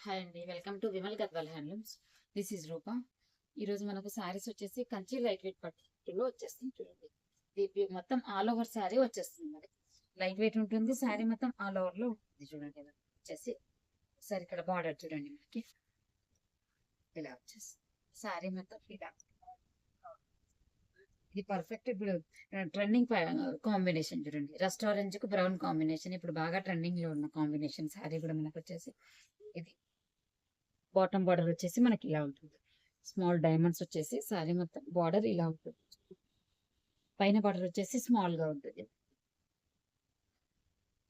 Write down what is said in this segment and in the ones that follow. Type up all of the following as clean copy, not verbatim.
Hi అండి, welcome to Vimal Gadwal handlooms. This is Rupa. ఈరోజు మనకు శారీస్ వచ్చేసి కంచి లైట్ వెయిట్ పట్టులో వచ్చేస్తుంది. చూడండి, ఇది మొత్తం ఆల్ ఓవర్ శారీ వచ్చేస్తుంది. మరి లైట్ వెయిట్ ఉంటుంది, శారీ మొత్తం ఆల్ ఓవర్ లో ఉంటుంది. చూడండి, వచ్చేసి ఒకసారి ఇక్కడ బార్డర్ చూడండి, మనకి ఇలా వచ్చేసి శారీ మొత్తం ఇలా. ఇది పర్ఫెక్ట్ ఇప్పుడు ట్రెండింగ్ కాంబినేషన్. చూడండి, రస్ట్ ఆరెంజ్ కు బ్రౌన్ కాంబినేషన్ ఇప్పుడు బాగా ట్రెండింగ్ లో ఉన్న కాంబినేషన్. శారీ కూడా మనకు వచ్చేసి ఇది బాటమ్ బార్డర్ వచ్చేసి మనకి ఇలా ఉంటుంది. స్మాల్ డైమండ్స్ వచ్చేసి శారీ మొత్తం బార్డర్ ఇలా ఉంటుంది. పైన బార్డర్ వచ్చేసి స్మాల్ గా ఉంటుంది.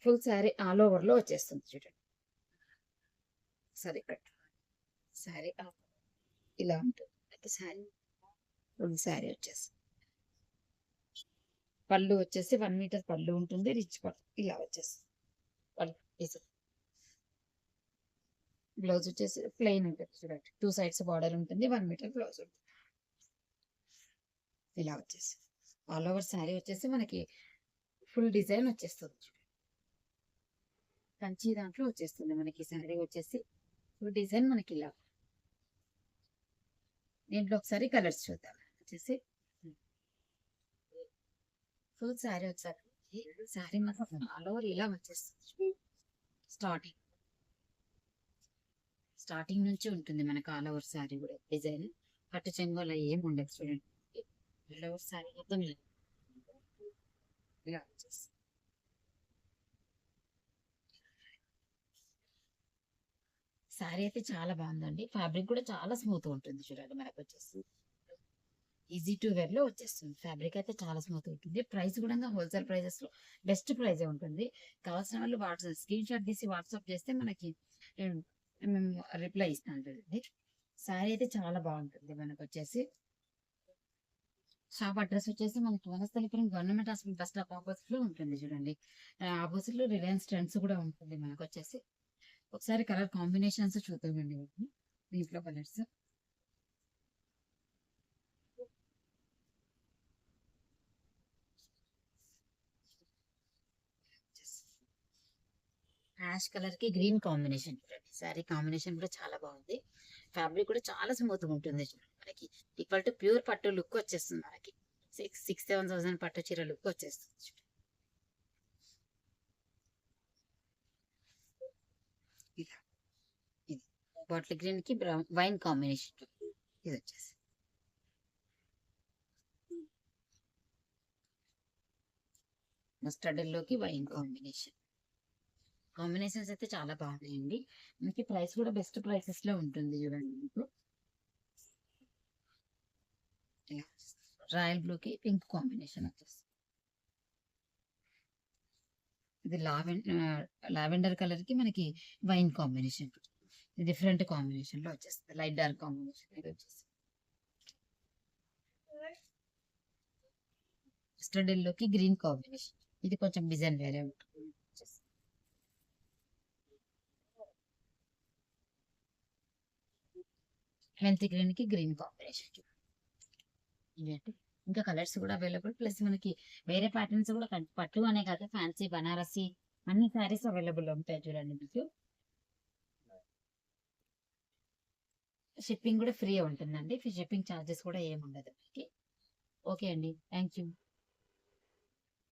ఫుల్ శారీ ఆల్ ఓవర్ లో వచ్చేస్తుంది. చూడండి, సరే కట్ శారీ ఇలా ఉంటుంది. శారీ ఫుల్ శారీ వచ్చేసి పళ్ళు వచ్చేసి 1 మీటర్ పళ్ళు ఉంటుంది. రిచ్ పళ్ళు ఇలా వచ్చేస్తుంది. పళ్ళు బ్లౌజ్ వచ్చేసి ప్లెయిన్ ఉంటుంది. చూడండి, 2 సైడ్స్ బార్డర్ ఉంటుంది. 1 మీటర్ బ్లౌజ్ ఉంటుంది. ఇలా వచ్చేసి ఆల్ ఓవర్ శారీ వచ్చేసి మనకి ఫుల్ డిజైన్ వచ్చేస్తుంది. కంచి దాంట్లో వచ్చేస్తుంది మనకి శారీ వచ్చేసి ఫుల్ డిజైన్ మనకి ఇలా. దీంట్లో ఒకసారి కలర్స్ చూద్దాం. వచ్చేసి ఫుల్ శారీ వచ్చాక శారీ మాత్రం ఆల్ ఓవర్ ఇలా వచ్చేస్తుంది. స్టార్టింగ్ నుంచి ఉంటుంది మనకు ఆల్ ఓవర్ శారీ కూడా డిజైన్. పట్టు చెంగు అలా ఏం ఉండదు. చూడండి, ఆల్ ఓవర్ శారీ మొత్తం ఇలా వచ్చేస్తుంది. శారీ అయితే చాలా బాగుందండి. ఫ్యాబ్రిక్ కూడా చాలా స్మూత్ ఉంటుంది. చూడండి, మనకు వచ్చేసి ఈజీ టు వేర్ లో వచ్చేస్తుంది. ఫ్యాబ్రిక్ అయితే చాలా స్మూత్ ఉంటుంది. ప్రైస్ కూడా హోల్సేల్ ప్రైజెస్ లో బెస్ట్ ప్రైజ్ ఉంటుంది. కావాల్సిన వాళ్ళు వాట్సాప్ స్క్రీన్ షాట్ తీసి వాట్సాప్ చేస్తే మనకి మేము రిప్లై ఇస్తాం. చూడండి, శారీ అయితే చాలా బాగుంటుంది. మనకు వచ్చేసి షాప్ అడ్రస్ వచ్చేసి మనకి Vanasthalipuram government hospital bus stop opposite లో ఉంటుంది. చూడండి, ఆపోజిట్ లో రిలయన్స్ ట్రెండ్స్ కూడా ఉంటుంది. మనకు వచ్చేసి ఒకసారి కలర్ కాంబినేషన్స్ చూద్దామండి. దీంట్లో కలర్స్ యాష్ కలర్ కి గ్రీన్ కాంబినేషన్. చూడండి, శారీ కాంబినేషన్ కూడా చాలా బాగుంది. ఫ్యాబ్రిక్ కూడా చాలా స్మూత్ గా ఉంటుంది. చూడండి, మనకి ఈక్వల్ టు ప్యూర్ పట్టు లుక్ వచ్చేస్తుంది. మనకి 6,000-7,000 పట్టు చీర లుక్ వచ్చేస్తుంది. బాటిల్ గ్రీన్ కి బ్రౌన్ వైన్ కాంబినేషన్. ఇది వచ్చేసి మస్టర్డ్ ఎల్లోకి వైన్ కాంబినేషన్. కాంబినేషన్స్ అయితే చాలా బాగున్నాయండి. మనకి ప్రైస్ కూడా బెస్ట్ ప్రైసెస్ లో ఉంటుంది. చూడండి, మీకు రాయల్ బ్లూ కి పింక్ కాంబినేషన్ వచ్చేస్తుంది. ఇది లావెండర్ కలర్ కి మనకి వైన్ కాంబినేషన్. డిఫరెంట్ కాంబినేషన్ లో వచ్చేస్తుంది. లైట్ డార్క్ కాంబినేషన్ ఇది వచ్చేసి మస్టర్డ్ ఎల్లోకి గ్రీన్ కాంబినేషన్. ఇది కొంచెం డిజైన్ వేరే ఉంటుంది. మెంతి గ్రీన్ కి గ్రీన్ కాంబినేషన్. ఇవేంటి ఇంకా కలర్స్ కూడా అవైలబుల్. ప్లస్ మనకి వేరే ప్యాటర్న్స్ కూడా పట్టు అనే కాదు, ఫ్యాన్సీ బనారసి అన్ని శారీస్ అవైలబుల్ ఉంటాయి. చూడండి, మీకు షిప్పింగ్ కూడా ఫ్రీ ఉంటుందండి. షిప్పింగ్ ఛార్జెస్ కూడా ఏమి ఉండదు. ఓకే అండి, థ్యాంక్ యూ.